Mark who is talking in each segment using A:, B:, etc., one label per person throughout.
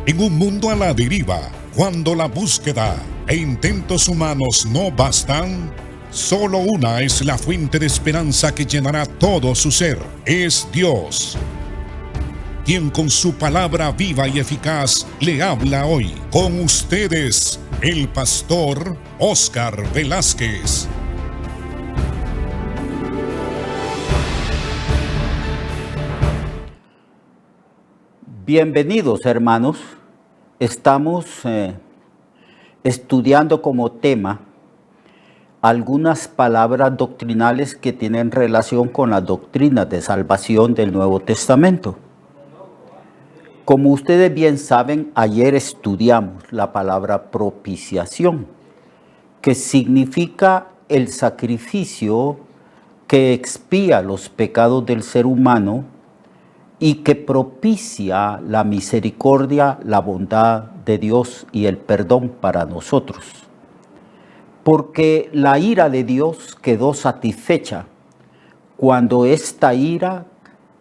A: En un mundo a la deriva, cuando la búsqueda e intentos humanos no bastan, solo una es la fuente de esperanza que llenará todo su ser. Es Dios, quien con su palabra viva y eficaz le habla hoy. Con ustedes, el pastor Óscar Velázquez.
B: Bienvenidos, hermanos. Estamos estudiando como tema algunas palabras doctrinales que tienen relación con las doctrinas de salvación del Nuevo Testamento. Como ustedes bien saben, ayer estudiamos la palabra propiciación, que significa el sacrificio que expía los pecados del ser humano y que propicia la misericordia, la bondad de Dios y el perdón para nosotros. Porque la ira de Dios quedó satisfecha cuando esta ira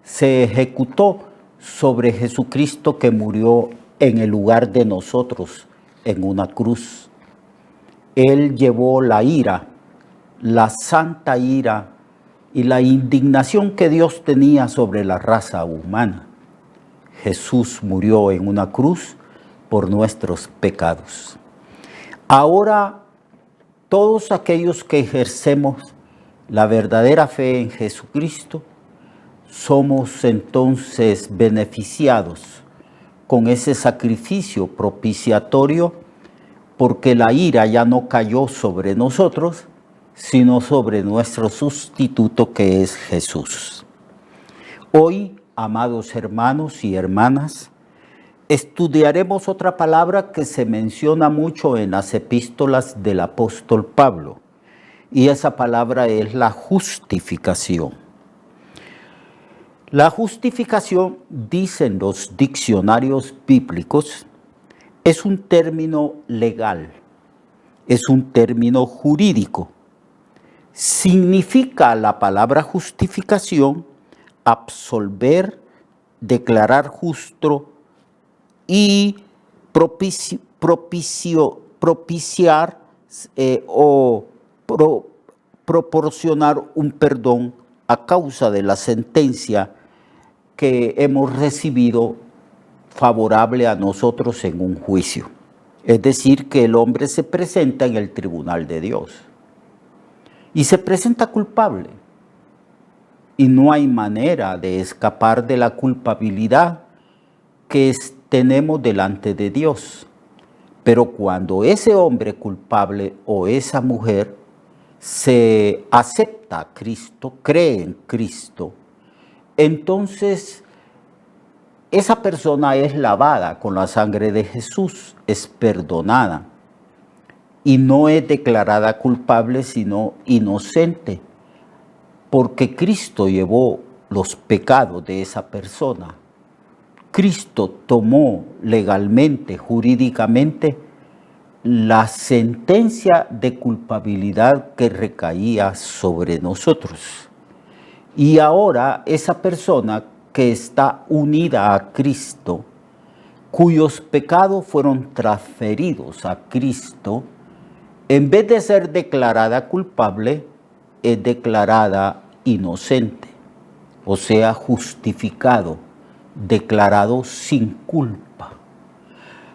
B: se ejecutó sobre Jesucristo, que murió en el lugar de nosotros en una cruz. Él llevó la ira, la santa ira y la indignación que Dios tenía sobre la raza humana. Jesús murió en una cruz por nuestros pecados. Ahora, todos aquellos que ejercemos la verdadera fe en Jesucristo, somos entonces beneficiados con ese sacrificio propiciatorio, porque la ira ya no cayó sobre nosotros, sino sobre nuestro sustituto, que es Jesús. Hoy, amados hermanos y hermanas, estudiaremos otra palabra que se menciona mucho en las epístolas del apóstol Pablo, y esa palabra es la justificación. La justificación, dicen los diccionarios bíblicos, es un término legal, es un término jurídico. Significa la palabra justificación absolver, declarar justo y propiciar proporcionar un perdón a causa de la sentencia que hemos recibido favorable a nosotros en un juicio. Es decir, que el hombre se presenta en el tribunal de Dios y se presenta culpable, y no hay manera de escapar de la culpabilidad que tenemos delante de Dios. Pero cuando ese hombre culpable o esa mujer se acepta a Cristo, cree en Cristo, entonces esa persona es lavada con la sangre de Jesús, es perdonada y no es declarada culpable, sino inocente, porque Cristo llevó los pecados de esa persona. Cristo tomó legalmente, jurídicamente, la sentencia de culpabilidad que recaía sobre nosotros. Y ahora esa persona que está unida a Cristo, cuyos pecados fueron transferidos a Cristo, en vez de ser declarada culpable, es declarada inocente, o sea, justificado, declarado sin culpa.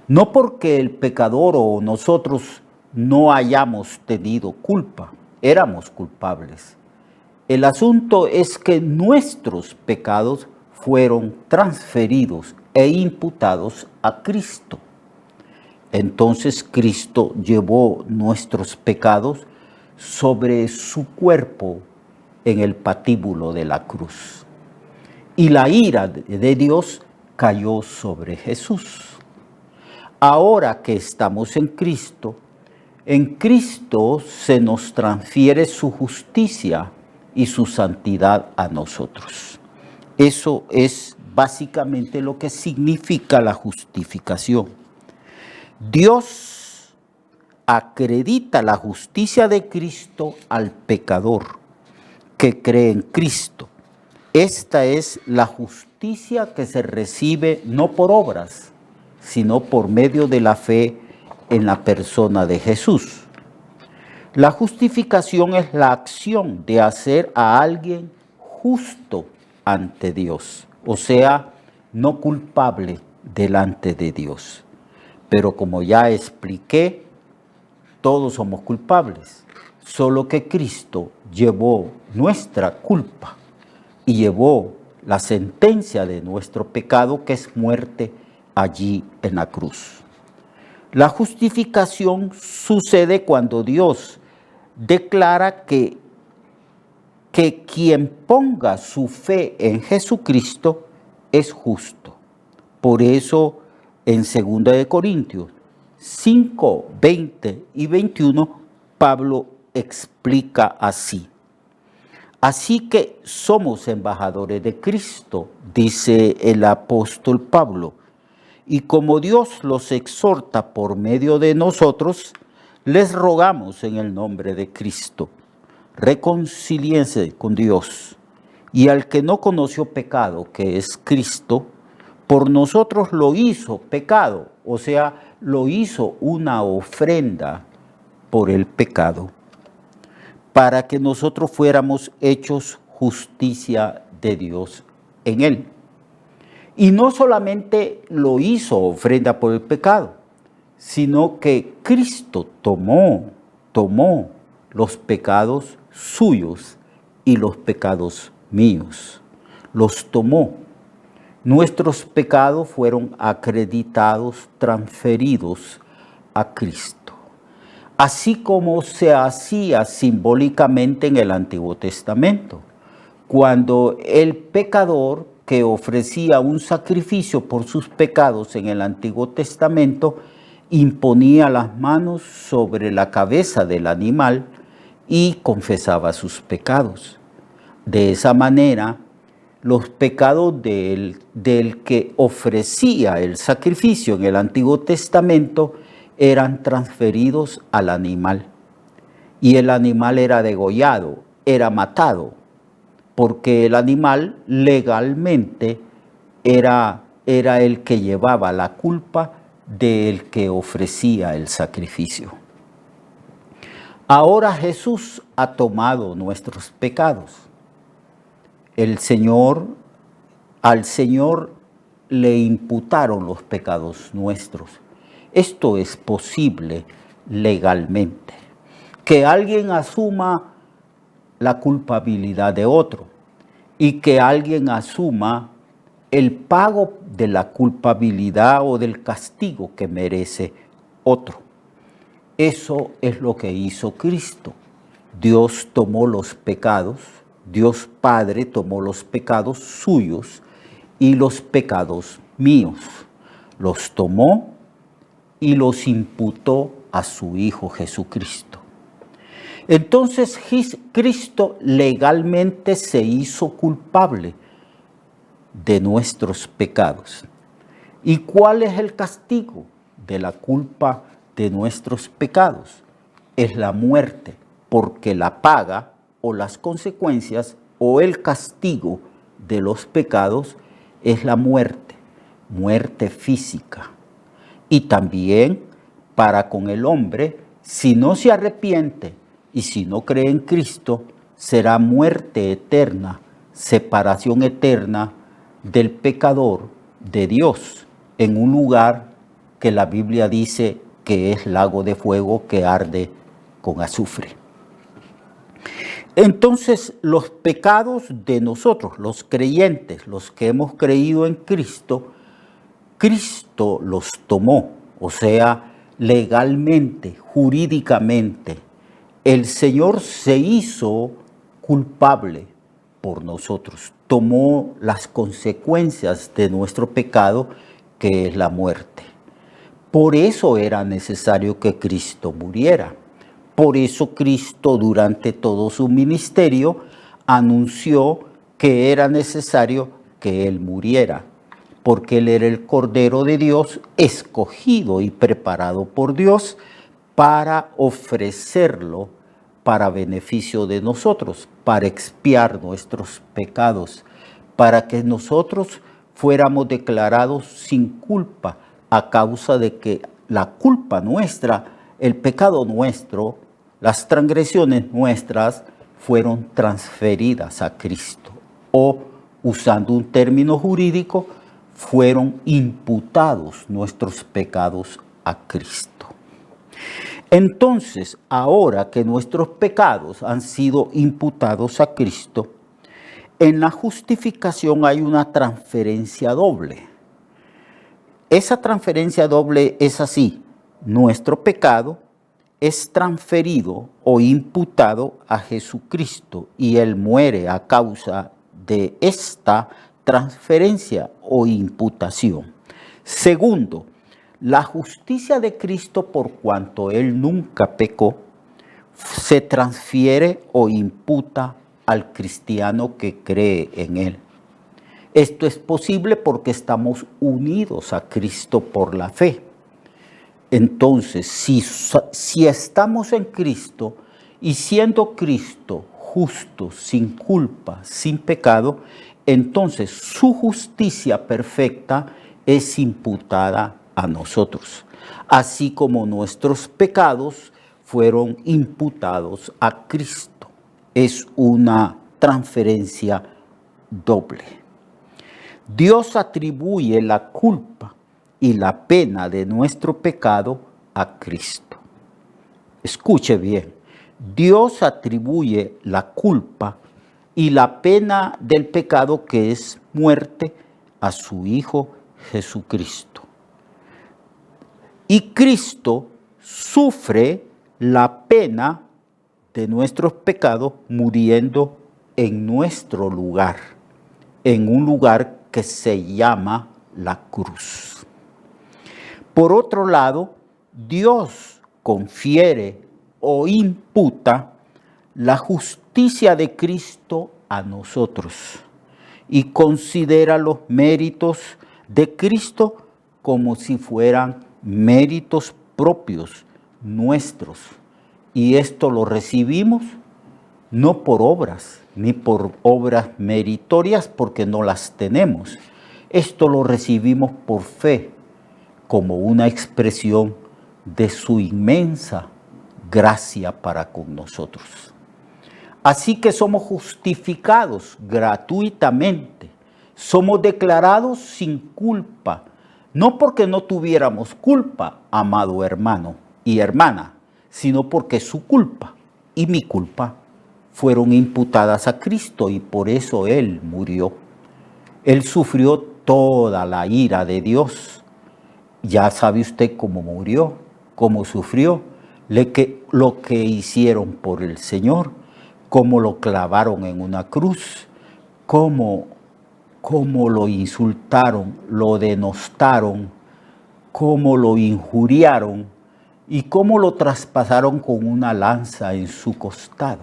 B: No porque el pecador o nosotros no hayamos tenido culpa, éramos culpables. El asunto es que nuestros pecados fueron transferidos e imputados a Cristo. Entonces Cristo llevó nuestros pecados sobre su cuerpo en el patíbulo de la cruz. Y la ira de Dios cayó sobre Jesús. Ahora que estamos en Cristo se nos transfiere su justicia y su santidad a nosotros. Eso es básicamente lo que significa la justificación. Dios acredita la justicia de Cristo al pecador que cree en Cristo. Esta es la justicia que se recibe no por obras, sino por medio de la fe en la persona de Jesús. La justificación es la acción de hacer a alguien justo ante Dios, o sea, no culpable delante de Dios. Pero como ya expliqué, todos somos culpables, solo que Cristo llevó nuestra culpa y llevó la sentencia de nuestro pecado, que es muerte, allí en la cruz. La justificación sucede cuando Dios declara que quien ponga su fe en Jesucristo es justo. Por eso en 2 Corintios 5, 20 y 21, Pablo explica así. Así que somos embajadores de Cristo, dice el apóstol Pablo, y como Dios los exhorta por medio de nosotros, les rogamos en el nombre de Cristo, reconcíliense con Dios, y al que no conoció pecado, que es Cristo, por nosotros lo hizo pecado, o sea, lo hizo una ofrenda por el pecado, para que nosotros fuéramos hechos justicia de Dios en él. Y no solamente lo hizo ofrenda por el pecado, sino que Cristo tomó los pecados suyos y los pecados míos. Los tomó. Nuestros pecados fueron acreditados, transferidos a Cristo. Así como se hacía simbólicamente en el Antiguo Testamento, cuando el pecador que ofrecía un sacrificio por sus pecados en el Antiguo Testamento imponía las manos sobre la cabeza del animal y confesaba sus pecados. De esa manera, los pecados del que ofrecía el sacrificio en el Antiguo Testamento eran transferidos al animal. Y el animal era degollado, era matado, porque el animal legalmente era el que llevaba la culpa del que ofrecía el sacrificio. Ahora Jesús ha tomado nuestros pecados. Al Señor le imputaron los pecados nuestros. Esto es posible legalmente. Que alguien asuma la culpabilidad de otro y que alguien asuma el pago de la culpabilidad o del castigo que merece otro. Eso es lo que hizo Cristo. Dios tomó los pecados, Dios Padre tomó los pecados suyos y los pecados míos. Los tomó y los imputó a su Hijo Jesucristo. Entonces Cristo legalmente se hizo culpable de nuestros pecados. ¿Y cuál es el castigo de la culpa de nuestros pecados? Es la muerte, porque la paga o las consecuencias o el castigo de los pecados es la muerte, muerte física. Y también para con el hombre, si no se arrepiente y si no cree en Cristo, será muerte eterna, separación eterna del pecador de Dios, en un lugar que la Biblia dice que es lago de fuego que arde con azufre. Entonces, los pecados de nosotros, los creyentes, los que hemos creído en Cristo, Cristo los tomó, o sea, legalmente, jurídicamente. El Señor se hizo culpable por nosotros, tomó las consecuencias de nuestro pecado, que es la muerte. Por eso era necesario que Cristo muriera. Por eso Cristo durante todo su ministerio anunció que era necesario que Él muriera, porque Él era el Cordero de Dios, escogido y preparado por Dios para ofrecerlo para beneficio de nosotros, para expiar nuestros pecados, para que nosotros fuéramos declarados sin culpa a causa de que la culpa nuestra, el pecado nuestro, las transgresiones nuestras fueron transferidas a Cristo. O, usando un término jurídico, fueron imputados nuestros pecados a Cristo. Entonces, ahora que nuestros pecados han sido imputados a Cristo, en la justificación hay una transferencia doble. Esa transferencia doble es así: nuestro pecado es transferido o imputado a Jesucristo y Él muere a causa de esta transferencia o imputación. Segundo, la justicia de Cristo, por cuanto Él nunca pecó, se transfiere o imputa al cristiano que cree en Él. Esto es posible porque estamos unidos a Cristo por la fe. Entonces, si estamos en Cristo y siendo Cristo justo, sin culpa, sin pecado, entonces su justicia perfecta es imputada a nosotros, así como nuestros pecados fueron imputados a Cristo. Es una transferencia doble. Dios atribuye la culpa y la pena de nuestro pecado a Cristo. Escuche bien, Dios atribuye la culpa y la pena del pecado, que es muerte, a su Hijo Jesucristo. Y Cristo sufre la pena de nuestros pecados muriendo en nuestro lugar, en un lugar que se llama la cruz. Por otro lado, Dios confiere o imputa la justicia de Cristo a nosotros y considera los méritos de Cristo como si fueran méritos propios nuestros. Y esto lo recibimos no por obras, ni por obras meritorias, porque no las tenemos. Esto lo recibimos por fe, como una expresión de su inmensa gracia para con nosotros. Así que somos justificados gratuitamente, somos declarados sin culpa, no porque no tuviéramos culpa, amado hermano y hermana, sino porque su culpa y mi culpa fueron imputadas a Cristo y por eso Él murió. Él sufrió toda la ira de Dios. Ya sabe usted cómo murió, cómo sufrió, lo que hicieron por el Señor, cómo lo clavaron en una cruz, cómo lo insultaron, lo denostaron, cómo lo injuriaron y cómo lo traspasaron con una lanza en su costado,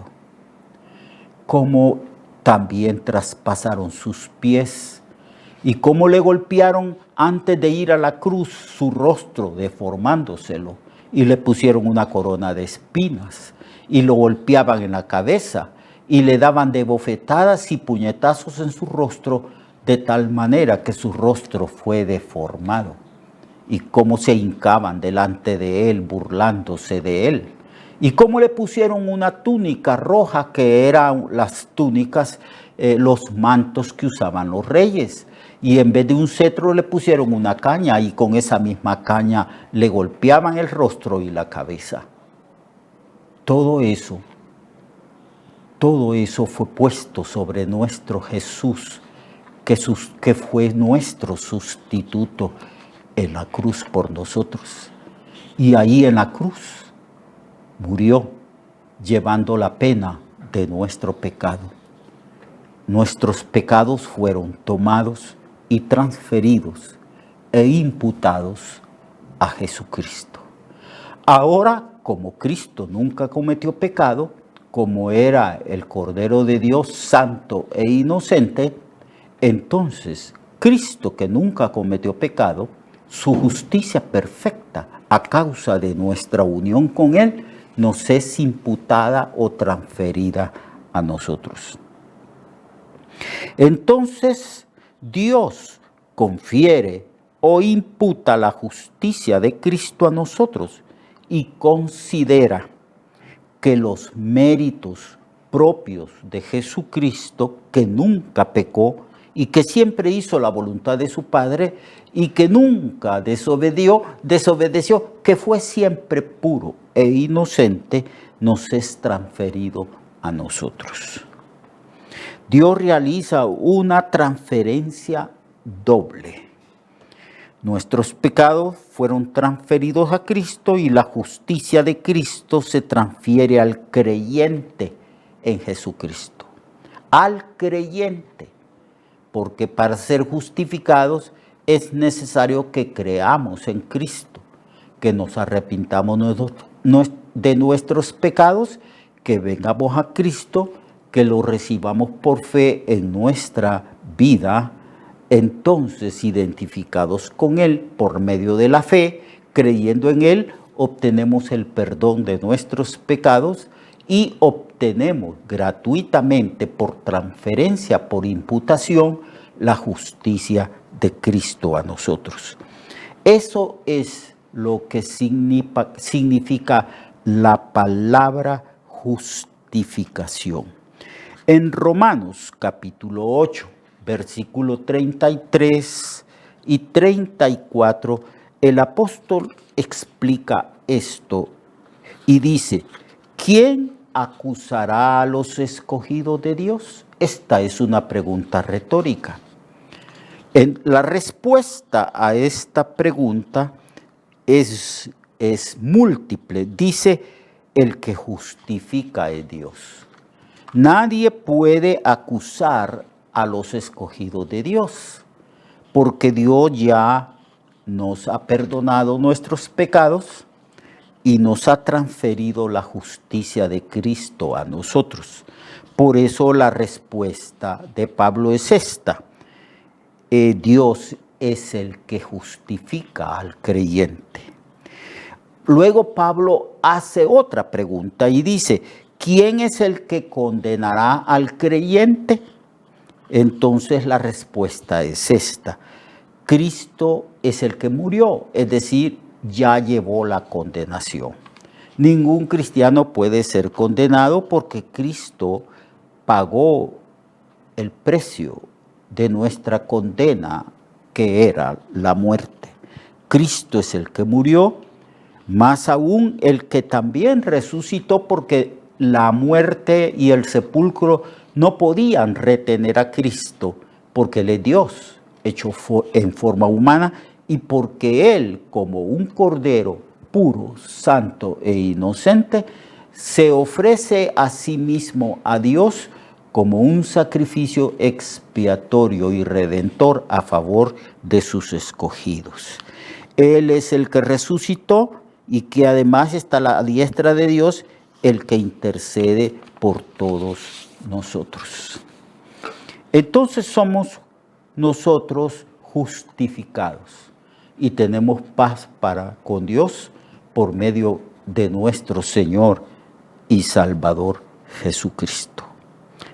B: cómo también traspasaron sus pies y cómo le golpearon antes de ir a la cruz su rostro, deformándoselo, y le pusieron una corona de espinas y lo golpeaban en la cabeza y le daban de bofetadas y puñetazos en su rostro, de tal manera que su rostro fue deformado, y cómo se hincaban delante de él burlándose de él, y cómo le pusieron una túnica roja, que eran las túnicas, los mantos que usaban los reyes, y en vez de un cetro le pusieron una caña, y con esa misma caña le golpeaban el rostro y la cabeza. Todo eso fue puesto sobre nuestro Jesús, que fue nuestro sustituto en la cruz por nosotros. Y ahí en la cruz murió llevando la pena de nuestro pecado. Nuestros pecados fueron tomados y transferidos e imputados a Jesucristo. Ahora, como Cristo nunca cometió pecado, como era el Cordero de Dios santo e inocente, entonces Cristo, que nunca cometió pecado, su justicia perfecta a causa de nuestra unión con Él, nos es imputada o transferida a nosotros. Entonces Dios confiere o imputa la justicia de Cristo a nosotros y considera que los méritos propios de Jesucristo, que nunca pecó y que siempre hizo la voluntad de su Padre y que nunca desobedeció, que fue siempre puro e inocente, nos es transferido a nosotros. Dios realiza una transferencia doble. Nuestros pecados fueron transferidos a Cristo y la justicia de Cristo se transfiere al creyente en Jesucristo. Al creyente, porque para ser justificados es necesario que creamos en Cristo, que nos arrepintamos de nuestros pecados, que vengamos a Cristo, que lo recibamos por fe en nuestra vida. Entonces, identificados con Él por medio de la fe, creyendo en Él, obtenemos el perdón de nuestros pecados y obtenemos gratuitamente por transferencia, por imputación, la justicia de Cristo a nosotros. Eso es lo que significa la palabra justificación. En Romanos capítulo 8, versículo 33 y 34, el apóstol explica esto y dice: ¿quién acusará a los escogidos de Dios? Esta es una pregunta retórica. La respuesta a esta pregunta es múltiple. Dice: el que justifica es Dios. Nadie puede acusar a los escogidos de Dios, porque Dios ya nos ha perdonado nuestros pecados y nos ha transferido la justicia de Cristo a nosotros. Por eso la respuesta de Pablo es esta: Dios es el que justifica al creyente. Luego Pablo hace otra pregunta y dice: ¿quién es el que condenará al creyente? Entonces la respuesta es esta: Cristo es el que murió, es decir, ya llevó la condenación. Ningún cristiano puede ser condenado porque Cristo pagó el precio de nuestra condena, que era la muerte. Cristo es el que murió, más aún el que también resucitó, porque la muerte y el sepulcro no podían retener a Cristo, porque Él es Dios, hecho en forma humana, y porque Él, como un cordero puro, santo e inocente, se ofrece a sí mismo a Dios como un sacrificio expiatorio y redentor a favor de sus escogidos. Él es el que resucitó y que además está a la diestra de Dios, el que intercede por todos nosotros. Entonces somos nosotros justificados y tenemos paz para con Dios por medio de nuestro Señor y Salvador Jesucristo.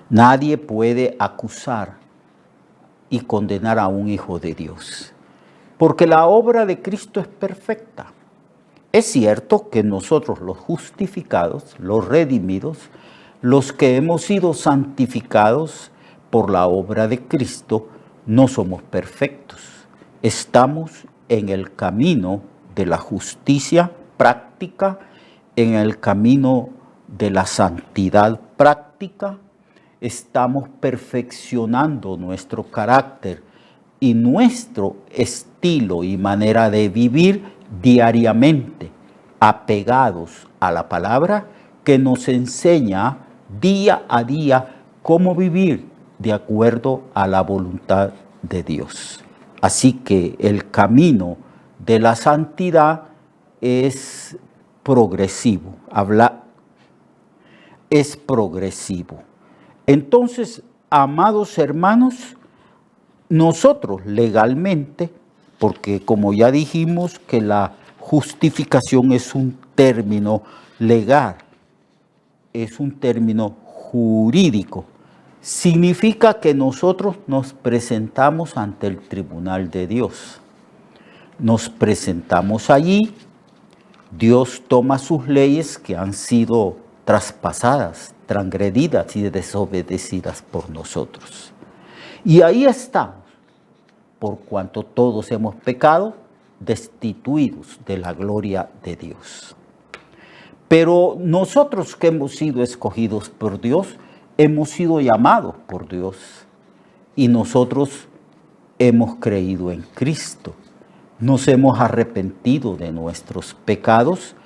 B: Nadie puede acusar y condenar a un hijo de Dios, porque la obra de Cristo es perfecta. Es cierto que nosotros, los justificados, los redimidos, los que hemos sido santificados por la obra de Cristo, no somos perfectos. Estamos en el camino de la justicia práctica, en el camino de la santidad práctica. Estamos perfeccionando nuestro carácter y nuestro estilo y manera de vivir diariamente, apegados a la palabra que nos enseña día a día cómo vivir de acuerdo a la voluntad de Dios. Así que el camino de la santidad es progresivo, es progresivo. Entonces, amados hermanos, nosotros legalmente, porque como ya dijimos que la justificación es un término legal, es un término jurídico, significa que nosotros nos presentamos ante el tribunal de Dios. Nos presentamos allí, Dios toma sus leyes que han sido traspasadas, transgredidas y desobedecidas por nosotros. Y ahí estamos, por cuanto todos hemos pecado, destituidos de la gloria de Dios. Pero nosotros que hemos sido escogidos por Dios, hemos sido llamados por Dios y nosotros hemos creído en Cristo. Nos hemos arrepentido de nuestros pecados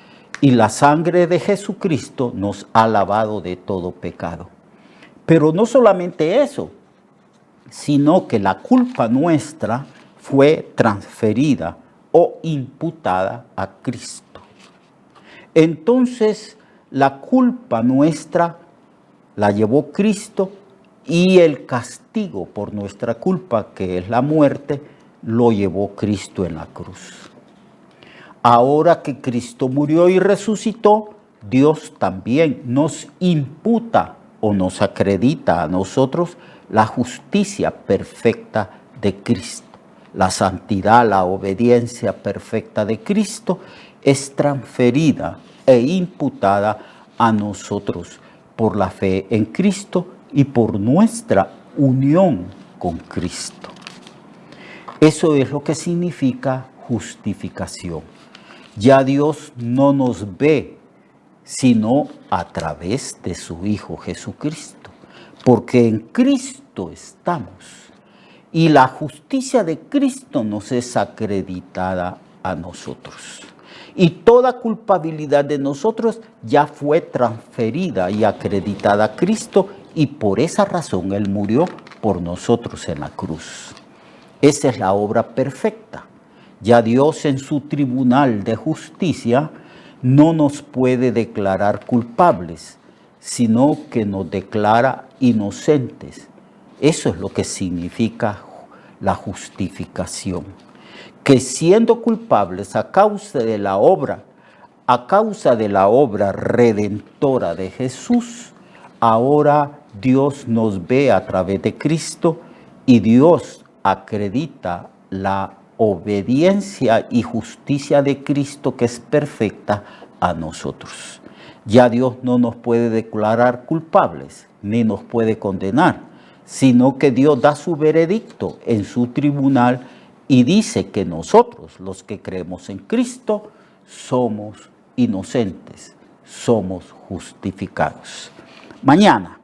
B: y la sangre de Jesucristo nos ha lavado de todo pecado. Pero no solamente eso, sino que la culpa nuestra fue transferida o imputada a Cristo. Entonces, la culpa nuestra la llevó Cristo y el castigo por nuestra culpa, que es la muerte, lo llevó Cristo en la cruz. Ahora que Cristo murió y resucitó, Dios también nos imputa o nos acredita a nosotros la justicia perfecta de Cristo. La santidad, la obediencia perfecta de Cristo es transferida e imputada a nosotros por la fe en Cristo y por nuestra unión con Cristo. Eso es lo que significa justificación. Ya Dios no nos ve sino a través de su Hijo Jesucristo, porque en Cristo estamos. Y la justicia de Cristo nos es acreditada a nosotros. Y toda culpabilidad de nosotros ya fue transferida y acreditada a Cristo, y por esa razón Él murió por nosotros en la cruz. Esa es la obra perfecta. Ya Dios en su tribunal de justicia no nos puede declarar culpables, sino que nos declara inocentes. Eso es lo que significa la justificación. Que siendo culpables a causa de la obra redentora de Jesús, ahora Dios nos ve a través de Cristo y Dios acredita la obediencia y justicia de Cristo, que es perfecta, a nosotros. Ya Dios no nos puede declarar culpables ni nos puede condenar, sino que Dios da su veredicto en su tribunal y dice que nosotros, los que creemos en Cristo, somos inocentes, somos justificados. Mañana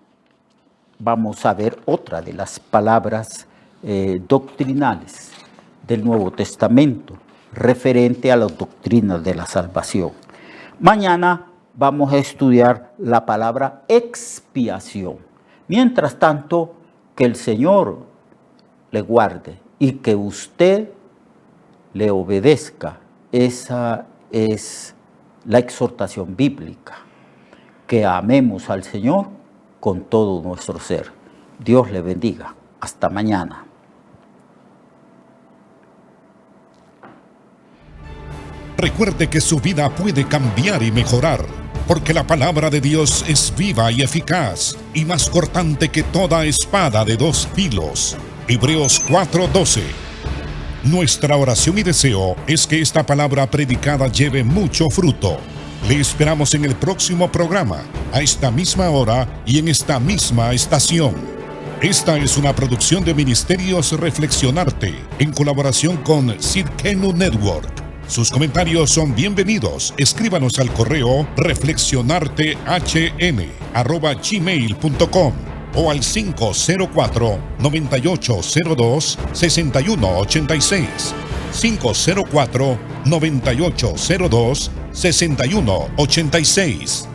B: vamos a ver otra de las palabras doctrinales del Nuevo Testamento referente a las doctrinas de la salvación. Mañana vamos a estudiar la palabra expiación. Mientras tanto, que el Señor le guarde y que usted le obedezca. Esa es la exhortación bíblica, que amemos al Señor con todo nuestro ser. Dios le bendiga. Hasta mañana.
A: Recuerde que su vida puede cambiar y mejorar, porque la palabra de Dios es viva y eficaz, y más cortante que toda espada de dos filos. Hebreos 4:12. Nuestra oración y deseo es que esta palabra predicada lleve mucho fruto. Le esperamos en el próximo programa, a esta misma hora y en esta misma estación. Esta es una producción de Ministerios Reflexionarte, en colaboración con Cirkenu Network. Sus comentarios son bienvenidos. Escríbanos al correo reflexionartehn@gmail.com o al 504-9802-6186. 504-9802-6186.